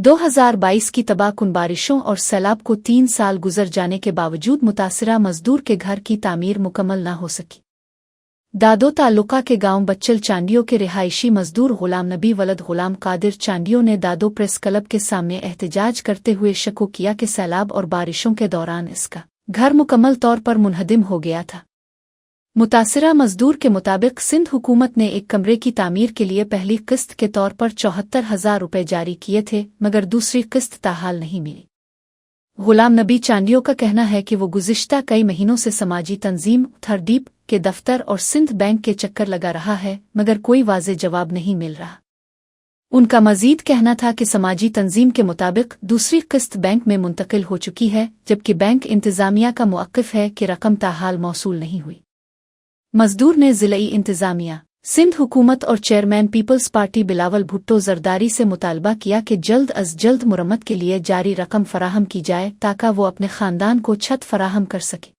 2022 की तबाहकुन बारिशों और सैलाब को 3 साल गुजर जाने के बावजूद मुतासिरा मजदूर के घर की तामीर मुकम्मल न हो सकी। दादो तालुका के गांव बच्चल चांडियों के रिहायशी मजदूर गुलाम नबी वलद गुलाम कादिर चांडियों ने दादो प्रेस क्लब के सामने एहतजाज करते हुए शको किया कि सैलाब और बारिशों के दौरान इसका घर मुकम्मल तौर पर मुनहदिम हो गया था। मुतासिरा मजदूर के मुताबिक सिंध हुकूमत ने एक कमरे की तामीर के लिए पहली किस्त के तौर पर 74,000 रुपये जारी किए थे, मगर दूसरी किस्त ताहाल नहीं मिली। गुलाम नबी चांडियों का कहना है कि वो गुज़िश्ता कई महीनों से समाजी तंजीम थरदीप के दफ्तर और सिंध बैंक के चक्कर लगा रहा है, मगर कोई वाज़े जवाब नहीं मिल रहा। उनका मजीद कहना था कि समाजी तंजीम के मुताबिक दूसरी किस्त बैंक में मुंतकिल हो चुकी है, जबकि बैंक इंतज़ामिया का मुअक्किफ है कि रकम ताहाल मौसूल नहीं हुई। मजदूर ने ज़िलाई इंतज़ामिया, सिंध हुकूमत और चेयरमैन पीपल्स पार्टी बिलावल भुट्टो जरदारी से मुतालबा किया कि जल्द अज जल्द मुरम्मत के लिए जारी रकम फराहम की जाए ताकि वो अपने ख़ानदान को छत फराहम कर सके।